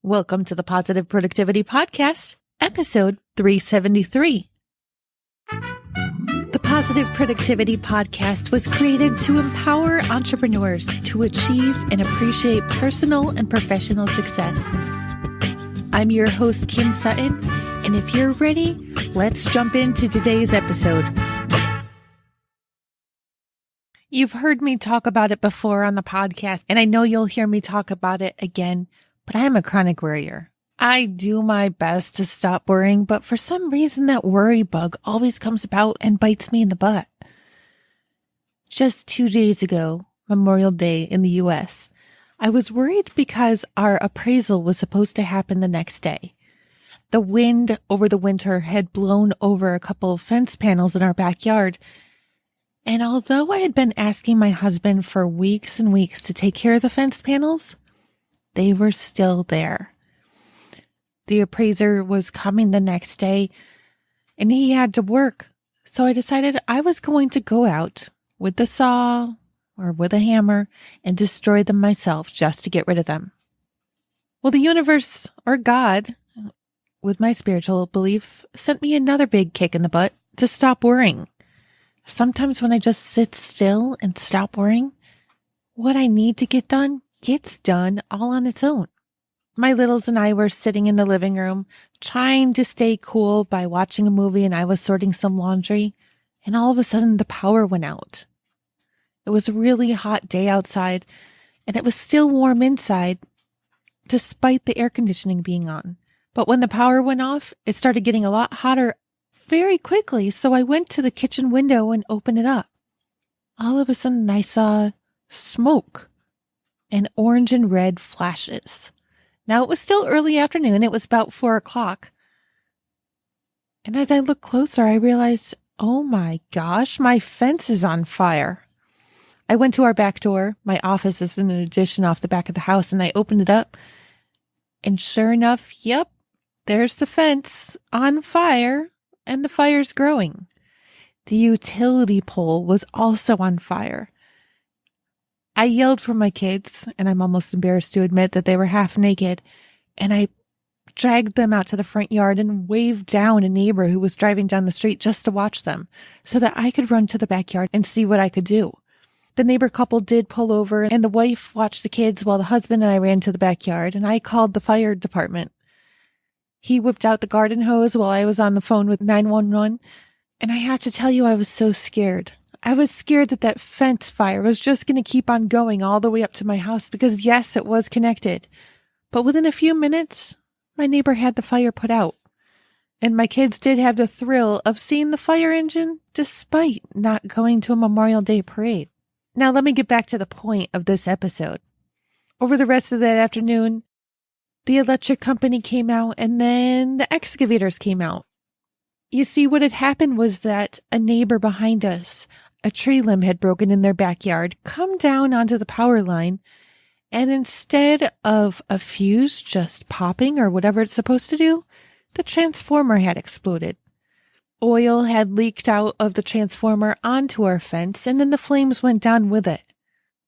Welcome to the Positive Productivity Podcast, episode 373. The Positive Productivity Podcast was created to empower entrepreneurs to achieve and appreciate personal and professional success. I'm your host, Kim Sutton, and if you're ready, let's jump into today's episode. You've heard me talk about it before on the podcast, and I know you'll hear me talk about it again. But I am a chronic worrier. I do my best to stop worrying, but for some reason that worry bug always comes about and bites me in the butt. Just 2 days ago, Memorial Day in the US, I was worried because our appraisal was supposed to happen the next day. The wind over the winter had blown over a couple of fence panels in our backyard, and although I had been asking my husband for weeks and weeks to take care of the fence panels, they were still there. The appraiser was coming the next day, and he had to work. So I decided I was going to go out with the saw or with a hammer and destroy them myself just to get rid of them. Well, the universe, or God, with my spiritual belief, sent me another big kick in the butt to stop worrying. Sometimes when I just sit still and stop worrying, what I need to get done gets done all on its own. My littles and I were sitting in the living room trying to stay cool by watching a movie, and I was sorting some laundry, and all of a sudden the power went out. It was a really hot day outside, and it was still warm inside despite the air conditioning being on. But when the power went off, it started getting a lot hotter very quickly, so I went to the kitchen window and opened it up. All of a sudden I saw smoke and orange and red flashes. Now, it was still early afternoon. It was about 4 o'clock. And as I looked closer, I realized, oh my gosh, my fence is on fire. I went to our back door. My office is in an addition off the back of the house, and I opened it up. And sure enough, yep, there's the fence on fire, and the fire's growing. The utility pole was also on fire. I yelled for my kids, and I'm almost embarrassed to admit that they were half naked, and I dragged them out to the front yard and waved down a neighbor who was driving down the street just to watch them so that I could run to the backyard and see what I could do. The neighbor couple did pull over, and the wife watched the kids while the husband and I ran to the backyard, and I called the fire department. He whipped out the garden hose while I was on the phone with 911, and I have to tell you, I was so scared. I was scared that fence fire was just going to keep on going all the way up to my house because, yes, it was connected. But within a few minutes, my neighbor had the fire put out. And my kids did have the thrill of seeing the fire engine despite not going to a Memorial Day parade. Now, let me get back to the point of this episode. Over the rest of that afternoon, the electric company came out, and then the excavators came out. You see, what had happened was that a neighbor behind us, a tree limb had broken in their backyard, come down onto the power line, and instead of a fuse just popping or whatever it's supposed to do, the transformer had exploded. Oil had leaked out of the transformer onto our fence, and then the flames went down with it.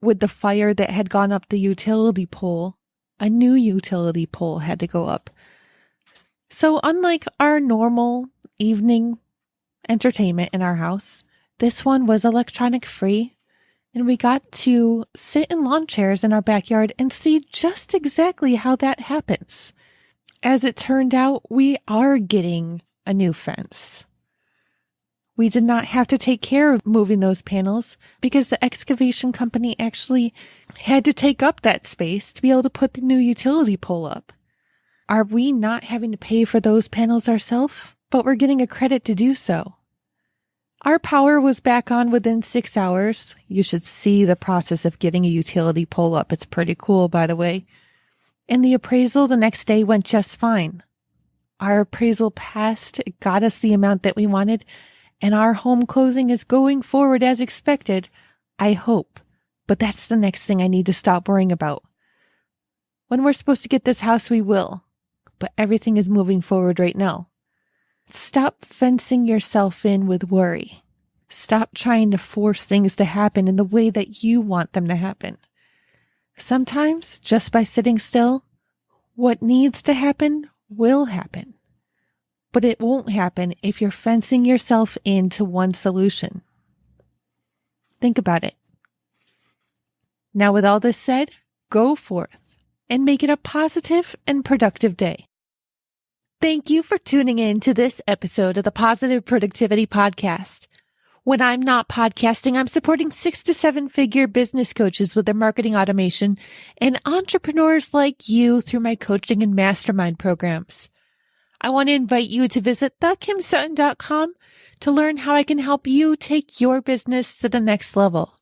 With the fire that had gone up the utility pole, a new utility pole had to go up. So unlike our normal evening entertainment in our house, this one was electronic free, and we got to sit in lawn chairs in our backyard and see just exactly how that happens. As it turned out, we are getting a new fence. We did not have to take care of moving those panels because the excavation company actually had to take up that space to be able to put the new utility pole up. Are we not having to pay for those panels ourselves? But we're getting a credit to do so. Our power was back on within 6 hours. You should see the process of getting a utility pole up. It's pretty cool, by the way. And the appraisal the next day went just fine. Our appraisal passed, it got us the amount that we wanted, and our home closing is going forward as expected, I hope. But that's the next thing I need to stop worrying about. When we're supposed to get this house, we will. But everything is moving forward right now. Stop fencing yourself in with worry. Stop trying to force things to happen in the way that you want them to happen. Sometimes, just by sitting still, What needs to happen will happen, but it won't happen if you're fencing yourself into one solution. Think about it. Now, with all this said, go forth and make it a positive and productive day. Thank you for tuning in to this episode of the Positive Productivity Podcast. When I'm not podcasting, I'm supporting 6 to 7 figure business coaches with their marketing automation and entrepreneurs like you through my coaching and mastermind programs. I want to invite you to visit thekimsutton.com to learn how I can help you take your business to the next level.